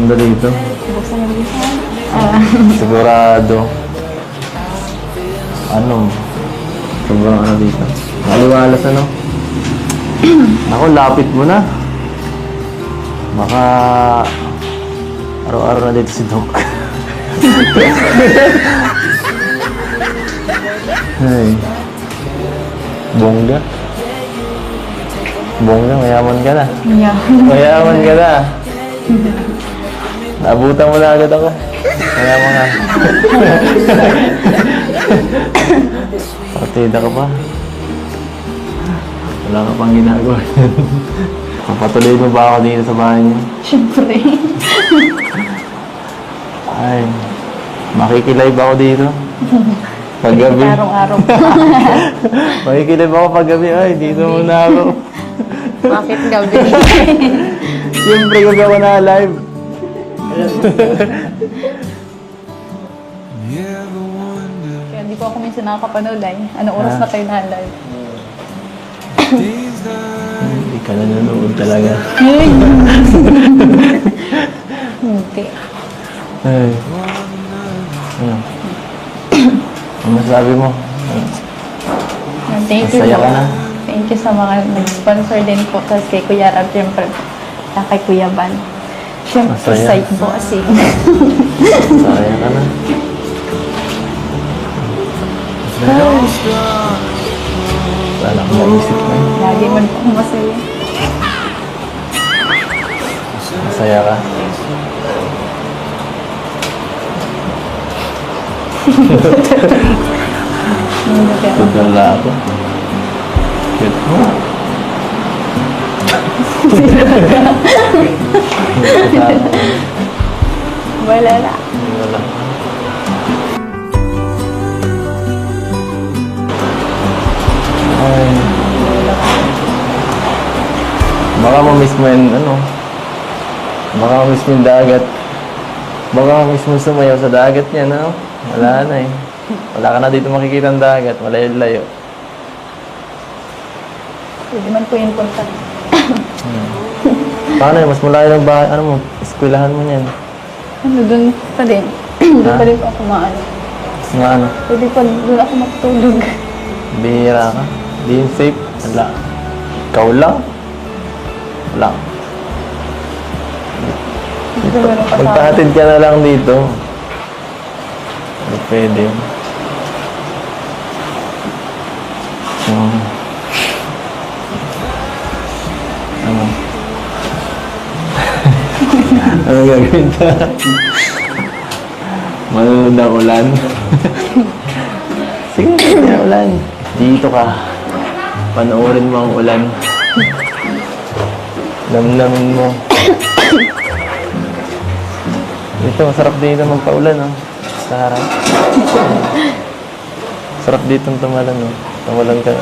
Ganda dito. Buksan yung bisa. Sigurado. Ano? Sobrang ano dito. Maliwalas ano? Ako, lapit mo na. Baka araw-araw na dito si Doc. Ay. Bongga. Bongga, mayaman ka na. Yeah. Mayaman ka na. Nabutan mo na agad ako. Mayaman ka. Partida ka pa. Wala ka pang ginagawa. Papatuloy mo ba ako dito sa bahay niyo? Siyempre. Ay, makikilive ako dito. Paggabi. Araw-araw. Makikilive ako paggabi. Ay, dito muna ako. Bakit gabi? Siyempre, gabi ako na live. Kaya hindi ko ako minsan nakakapanood ay. Anong oras na tayo na-live? Hindi ka nanonood talaga. Hindi. Ay. Ano? Ano masabi mo? Thank you Masaya po. ka na? Thank you sa mga nag-sponsor din po. Tapos kay Kuya Rab, siyempre po. Kay Kuya Van. Siyempre, Masaya. site bossing. Masaya ka na. Wala akong naisip na yun. Lagi man po akong masaya. Masaya ka. Hindi kaya. Tudala ako. Cute mo. Wala na. Wala. Ay. Baka ma-miss mo yung ano. Baka ma-miss mo yung dagat. Baka ma-miss mo sumayaw sa dagat niya, no? Wala na eh. Wala ka na dito makikita ang dagat. Malayo-layo. Pwede man po yung punta. Paano yun? Mas malayo ng bahay. Ano mo? Eskwelahan mo niyan. Ano, dun pa din. Doon pa din po ako maano. Mas nga ano? Pwede pa doon ako matulog. Bihira ka. Di yun safe. Wala. Ikaw lang. Wala. Dito meron kasama. Magpahatid ka na lang dito. Hindi pwede. Ano? Ano gagawin ka? Manonood ng ulan? Sige, sige, ulan. Dito ka. Panoorin mo ang ulan. Damdamin mo. Dito, masarap dito magpaulan, oh. Sa harap. Sarap dito tumalan, oh. Tumalan ka.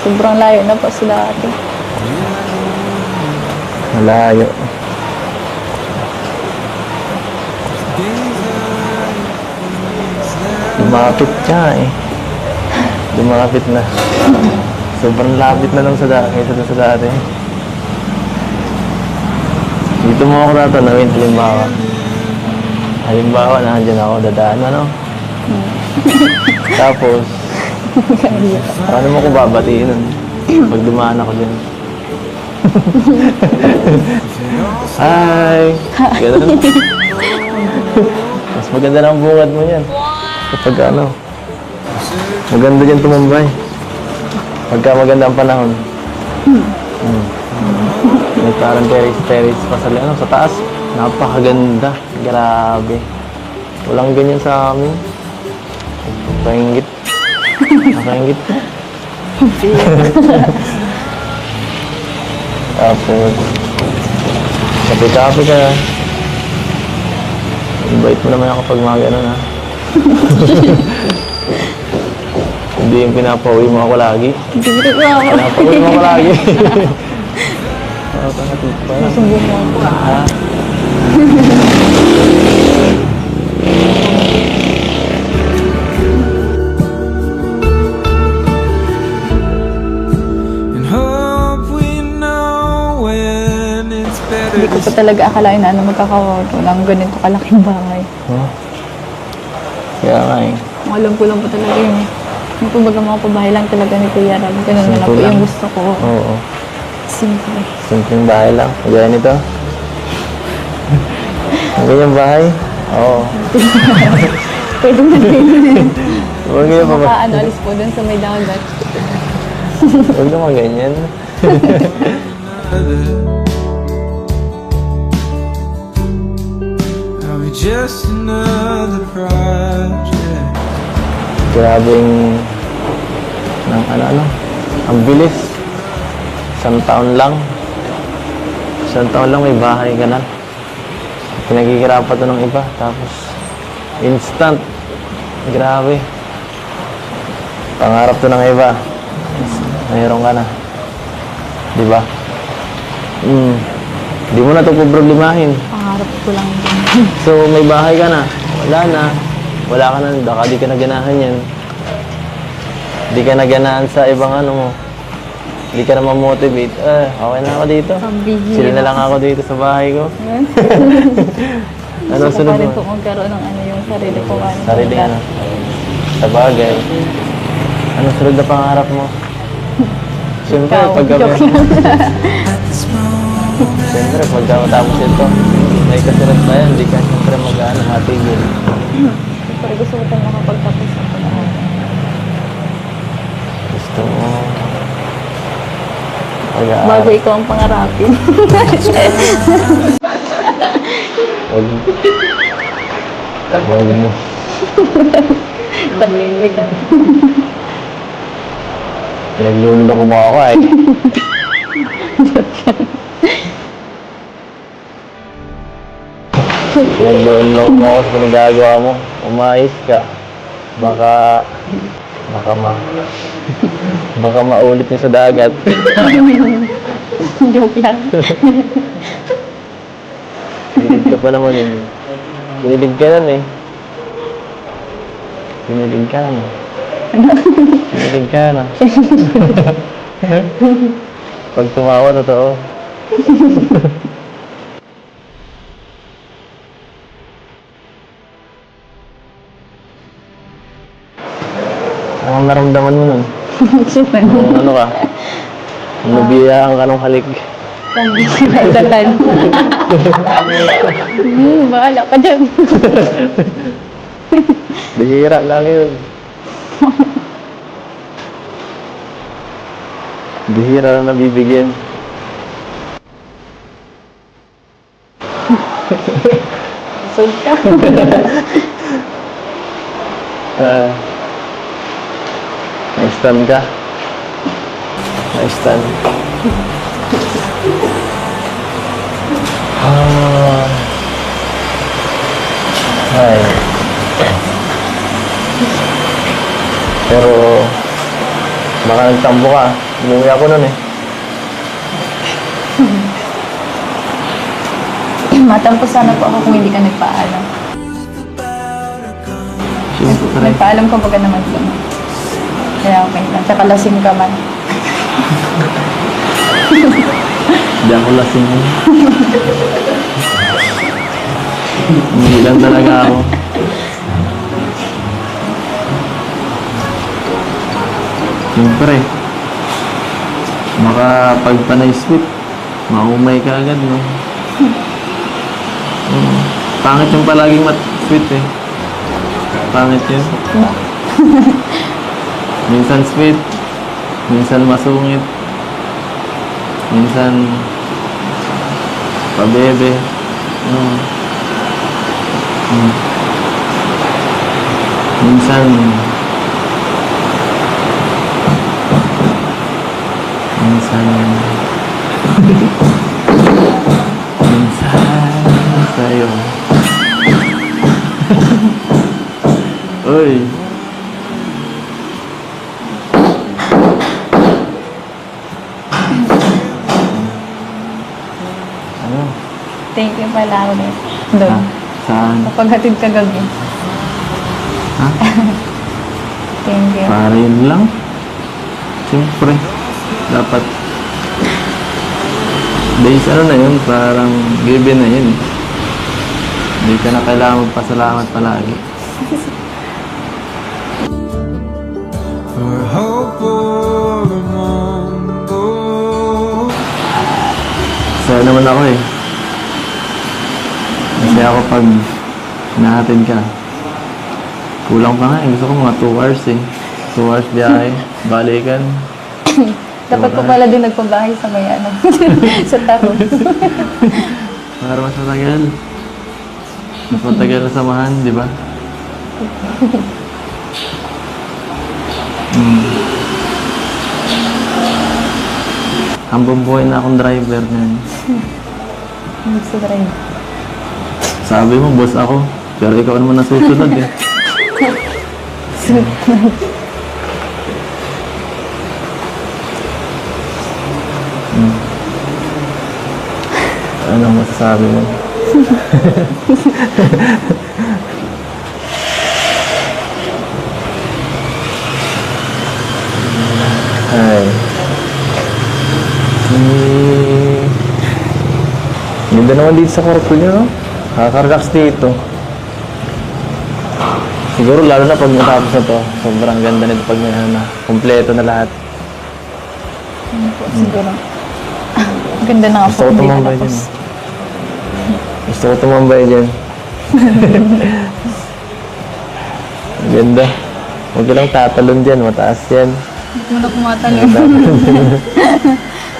Sobrang layo na po sila ate. Malayo. Lumapit ka, eh. Lumapit na. Sobrang lapit na lang sa kaysa sa dati. Dito mo ako tatanawin, halimbawa. Halimbawa, nandiyan ako, dadaan, ano? Tapos, paano mo ko babatiin nun? Pag dumaan ako dyan. Hi! Ganun. Mas maganda ng bungad mo yan. Kapag ano, maganda dyan tumambay. Pagka maganda ang panahon. May parang terrace pa sa, ano, sa taas. Napakaganda. Grabe. Walang ganyan sa amin. Nakaingit. Nakaingit ka. Tapos, kape-kape ka. Invite mo naman ako pag mga ganun, ha. Hindi yung pinapauwi mo ako lagi. Pinapauwi mo ako lagi. Nasumbong mo ako. Ha? And hope Hindi ko pa talaga akalain na magkakawalang ganito kalaking bahay. Huh? Kaya nga eh. Alam ko lang po talaga yun eh. Yung kumbaga mga pabahay lang talaga ni Kuya Rab. Ganun na lang po Simple lang. yung gusto ko. Oo. Simple. Simpleng bahay lang. Kaya nito. Ang ganyang bahay? Oo. Pwede na din. Huwag ganyan pa ba? Maka alis po dun sa may dagat. Huwag naman ganyan. Are we just another project? Grabing ng ano. Ang bilis. Isang taon lang may bahay ka na. Pinagkikirapan to ng iba. Tapos, instant. Grabe. Pangarap to ng iba. Mayroon ka na. Diba? Di mo na ito problemahin. Pangarap ko lang din. So, may bahay ka na. Wala na. Wala ka na. Baka di ka naganahan yan. Di ka naganahan sa ibang ano mo. Di ka na ma-motivate. Okay na ako dito. Pambihira. Sila na lang ako dito sa bahay ko. Ano Gusto ko sunod pa rin mo? po magkaroon ng ano yung sarili ko. Sarili ano. Sa bagay. Ano sunod na pangarap mo? Siyempre, Ikaw, pagka joke lang. siyempre, pagka matapos ito, may kasunod na yan. Di ka siyempre mag-ano, matigil. Pero gusto ko talaga makapagtapos ako na ako. Gusto mo mag-aaral. Bago ikaw ang pangarapin. Huwag mo. Tahimik ka. Pinaglulunok mo ako eh. Pinaglulunok mo ako sa pinagagawa mo. Umayos ka. Baka maulit yung sa dagat. Joke lang. Pinilig ka pa naman yun. Pinilig ka nun eh. Pinilig ka na. Pinilig ka na. Pag tumawa, totoo. Anong naramdaman mo nun? Super. Ano ka? Nabiyahan ka ng halik. Datan. Bahala ka dyan. Bihira lang yun. Bihira na nabibigyan. Sud ka. Na-stand ka. Na-stand. Ay. Pero, baka nagtambo ka. Umuwi ako nun eh. Matampo sana po ako kung hindi ka nagpaalam. Siyempre. Nagpaalam ka baga naman po. Kaya okay lang. Tsaka lasing ka man. Hindi ako lasing. Hindi lang talaga ako. Siyempre. Makapagpanay sweet. Maumay ka agad, no? Pangit yung palaging sweet eh. Pangit yun. Minsan sweet. Minsan masungit. Minsan pabebe. Minsan sa'yo. Uy. Ano? Thank you pala ako din. Doon. Saan? Kapaghatid ka gabi. Ha? Thank you. Para yun lang. Siyempre. Dapat Days ano na yun, parang given na yun. Hindi ka na kailangan magpasalamat palagi. For hope or a Mongo. Saya naman ako eh. Kasi ako pag nahatid ka, kulang pa nga eh. Gusto ko mga 2 hours eh. 2 hours biyahe, balikan. Dapat po pala din nagpabahay sa may ano, sa Taro. Para mas matagal. Mas matagal na samahan, di ba? Hambang buhay na akong driver niyan. Gusto ko rin. Sabi mo, boss ako. Pero ikaw naman nasusunod eh. Anong masasabi mo? Ay. Ganda naman dito sa kwarto niyo, no? Nakaka-relax dito. Siguro lalo na pag natapos na to, sobrang ganda nito pag may ano na, kumpleto na lahat. Ano po, siguro. Ang ganda na nga Gusto po, ko hindi tumambay natapos. dyan. Gusto ko tumambay dyan. Ang ganda. Huwag ka lang tatalon dyan, mataas yan. Hindi mo na kumatalon.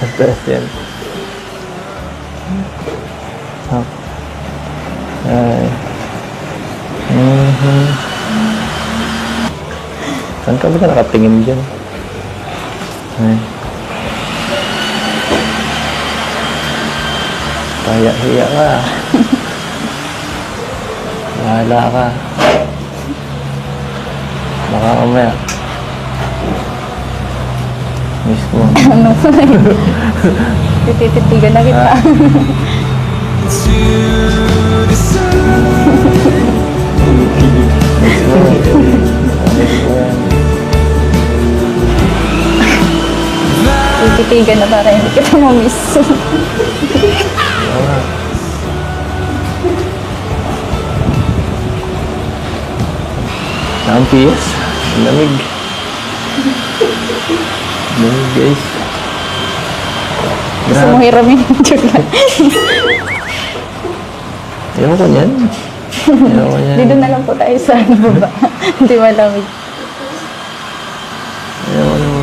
Mataas yan. Hop. Ay. Saan ka ba ka nakatingin dyan? Ay. Kaya-hiya ka. Bahala ka. Baka mamaya. Miss mo. Ano po na yun? Tititigan na kita. To decide. Miss mo. Miss mo yan. Tititigan na para hindi kita ma-miss. Oo nga. Ang PS. Ang lamig. Ang lamig, guys. Gusto mo hiramin. Joke lang. Ayaw ko niyan. Ayaw ko niyan. Dito na lang po tayo sa baba. Hindi malamig. Ayaw ko naman.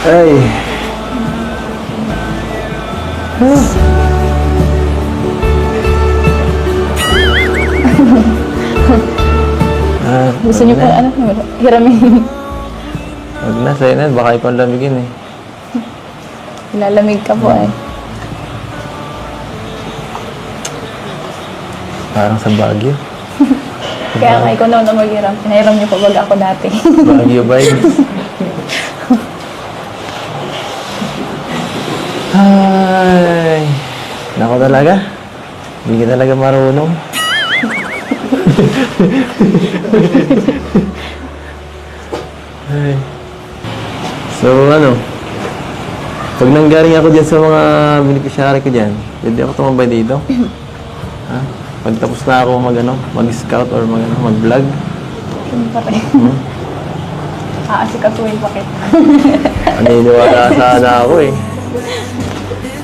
Ay. Gusto niyo po, ano, hiramin. Huwag na, sa'yo na. Baka ikaw ang lamigin eh. Ilalamig ka po eh. Parang sa Baguio. Kaya nga ikaw na maghiram. Pinahiram niyo po baga ako dati. Baguio vibes. Ay. Nako talaga. Hindi ka talaga marunong. Ay. So ano, pag nanggaling ako dyan sa mga beneficiary ko dyan, pwede ako tumambay dito. Ha? Pag tapos na ako mag-scout or mag-vlog. Siyempre. Aasikatuhin pa kita. Naniniwala sana ako eh.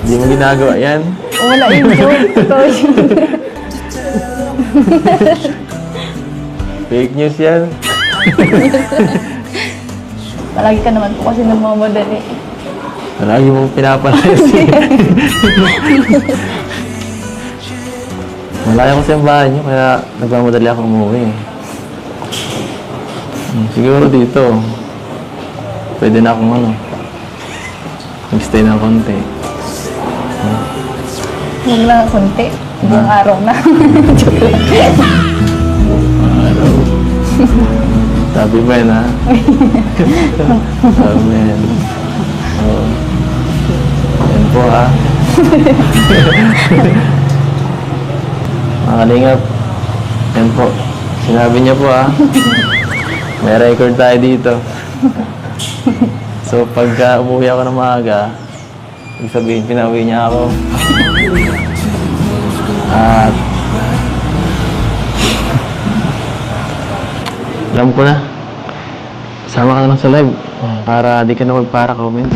Hindi mo ginagawa yan. Wala yung joke. Ikaw yun. Fake news yan. Palagi ka naman po kasi nagmamadali. Lagi mong pinapalayas eh. Malayo kasi ang bahay niyo, kaya nagmamadali ako umuwi eh. Siguro dito, pwede na akong mag-stay ng konti. Huwag lang konti. Buong araw na. Joke lang. Sabi mo yan, ha? Sabi mo yan. Oo. Yan po, ha? Mga Kalingap. Yan po. Sinabi niya po may record tayo dito. So pagka umuwi ako ng maaga, ibig sabihin pinauwi niya ako. At alam ko na. Sama ka na lang sa live para di ka na magpara-comment.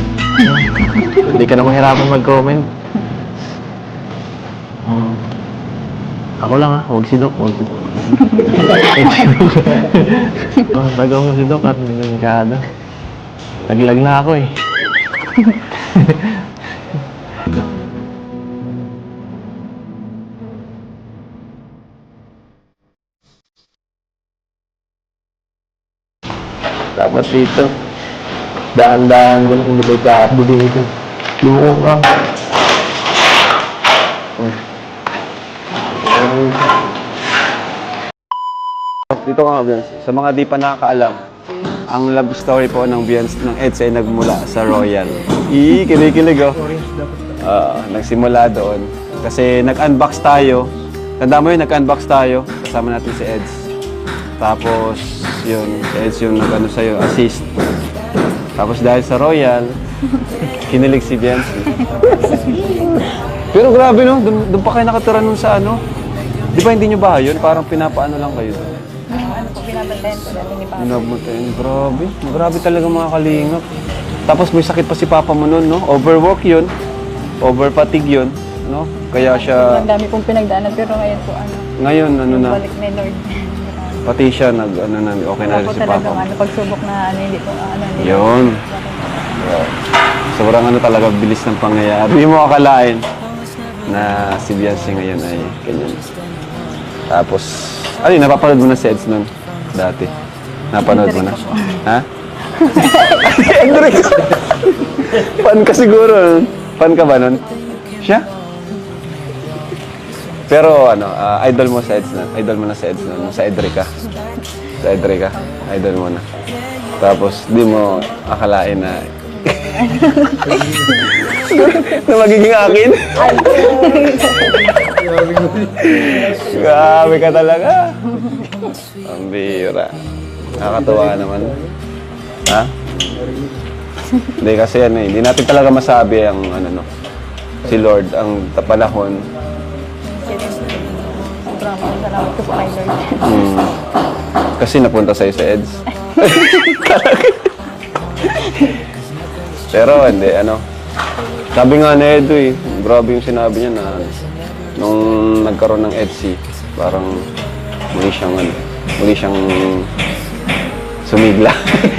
Di ka na mahirapan mag-comment. Ako lang huwag si Doc. Huwag si Doc. Tagaw mo si Doc at nagkada. Naglag na ako eh. Dapat dito. Daan-daan ko kung may kapo dito. Luko ka. Dito ka Beyonce. Sa mga di pa nakakaalam, ang love story po ng Beyonce ng EDSA ay nagmula sa Royal. Kinikilig oh. Nagsimula doon. Kasi nag-unbox tayo. Tanda mo yun, nag-unbox tayo. Kasama natin si Eds. Tapos, yun, si Eds yung nag-ano sa'yo, assist. Tapos dahil sa Royal, kinilig si Beyonce. Pero grabe no, doon pa kayo nakatira nun sa ano. Di ba hindi nyo ba yun? Parang pinapaano lang kayo doon. Ano po, binabantayan po namin ni Papa. Pinabantayan, grabe. Grabe talaga mga kalingap. Tapos may sakit pa si Papa mo nun, no? Overwork yun. Over-fatigue yun, no? Kaya siya... Ang dami pong pinagdaanan pero ngayon po Ngayon, ano na, balik na yung Lord. pati siya okay na rin Ako si talagang Papa. pagsubok na hindi po, hindi Yun. Sobrang talaga bilis ng pangyayari. Hindi mo akalain na si Beyonce ngayon ay ganyan. Tapos, napapanood mo na si Eds nun dati? Napanood mo na? Ha? Hendrix! Fan ka siguro. Fan ka ba nun? Siya? Pero idol mo sa Eds nun. Idol mo na sa Eds nun. Sa Edrica. Sa Edrica. Idol mo na. Tapos, di mo akalain na na magiging akin. Grabe ka talaga. Ang bira. Nakakatuwa naman. Ha? Hindi kasi hindi natin talaga masabi ang si Lord, ang panahon. Sobrang salamat ko po kay Lord. Kasi napunta sa'yo sa EDS. Pero hindi, sabi nga ni Edo grabe yung sinabi niya na nung nagkaroon ng EDSI, parang muli siyang sumigla.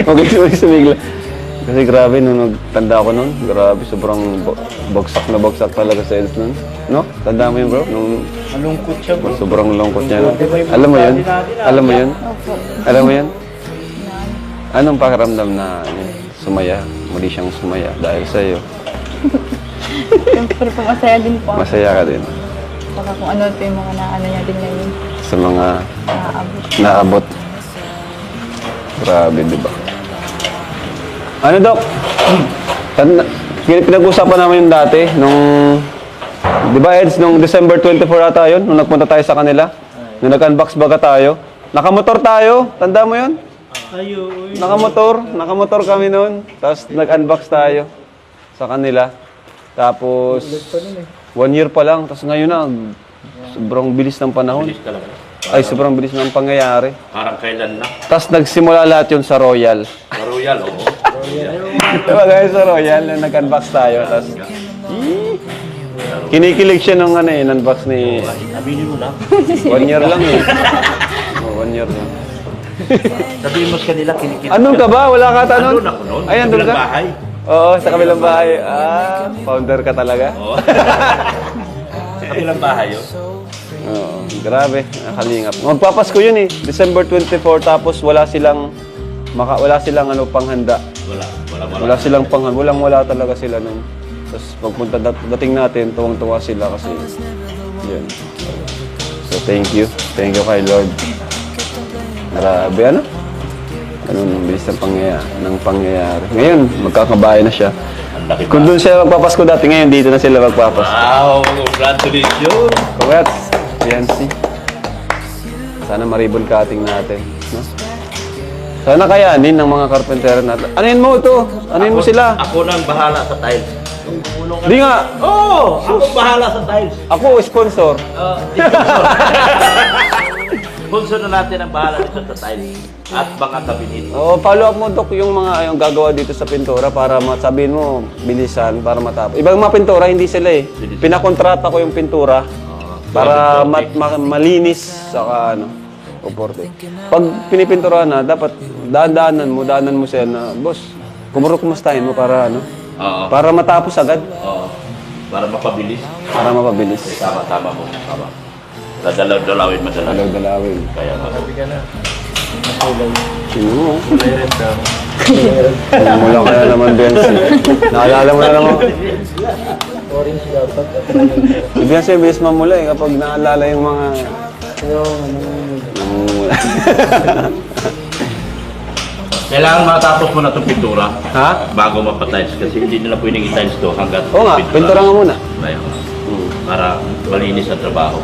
Muli sumigla. Kasi grabe, nung nagtanda ko nun, grabe, sobrang bagsak talaga sa EDS nun. No? Tanda mo yun, bro? Malungkot siya bro. Sobrang lungkot niya. No? Alam mo yun? Alam mo yun? Alam mo yun? Anong pakiramdam na sumaya? Muli siyang sumaya dahil sa'yo. Siyempre po, masaya din po. Masaya ka din. Baka kung ano po yung mga naano niya din ngayon. Sa mga Naaabot. naabot. Grabe, di ba? Ano, Dok? Pinag-usapan namin yung dati, di ba, Eds, nung December 24 ata yun, nung nagpunta tayo sa kanila, nung nag-unbox baga tayo, nakamotor tayo, tanda mo yun? Nakamotor kami noon, tapos nag-unbox tayo sa kanila. Tapos, 1 year pa lang, tapos ngayon na, sobrang bilis ng panahon. Ay, sobrang bilis ng pangyayari. Parang kailan na. Tapos nagsimula lahat yun sa Royal. Sa Royal, oo. Diba guys, sa Royal, nag-unbox tayo, tapos kinikilig siya nung unbox ni... Sabihin mo na. 1 year lang eh. 1 year lang. Sabihin mo sa kanila, kinikita. Anong ka ba? Wala ka tanong? Andun ako noon. Ay, andun ka? Bahay. Oo, sa kabilang bahay. Founder ka talaga? Oo. Sa kabilang bahay, yun. Oo, grabe, nakalingap. Magpapasko yun eh, December 24, tapos wala silang panghanda. Wala silang panghanda, wala talaga sila nun. Tapos pagpunta dating natin, tuwang-tuwa sila kasi yun. So thank you kay Lord. Grabe nang bilis ng pangyayari. Ngayon, magkakabayan na siya. Kung doon siya magpapasko dati, ngayon dito na sila magpapasko. Wow, congratulations. Congrats, Beyonce. Sana ma-ribbon cutting natin. No? Sana kayanin ng mga carpenter natin. Anuin mo ito? Anuin mo sila? Ako nang bahala sa tiles. Di nga. Oo! Ako bahala sa tiles. Ako, sponsor. Sponsor na natin ang bahala dito sa tiles. At baka kabinit. Follow up mo, Dok, yung mga yung gagawa dito sa pintura para masabihin mo, bilisan, para matapos. Ibang mga pintura, hindi sila eh. Pinakontrata ko yung pintura para malinis, saka ano, uporte. Pag pinipintura na, dapat daanan mo siya na, boss, kumustahin mo para ano, Oo. para matapos agad, Oo. Para mapabilis. para mapabilis. Tama mo. Tama. Dadalaw-dalawin madalas. Dalawin. Kaya Sabi ka na. Sino mo? Mayroon daw. Mula ka na naman, Bensi. Naalala mo na naman. Orange dapat. Ibig sabihin, bilis mamula eh, kapag naalala yung mga... Namumula. kailangan matapos mo na itong pintura Ha? bago mapatiles kasi hindi nila pwedeng i-tiles to hanggat Oo nga, pintura nga muna. Ayun. Para malinis ang trabaho.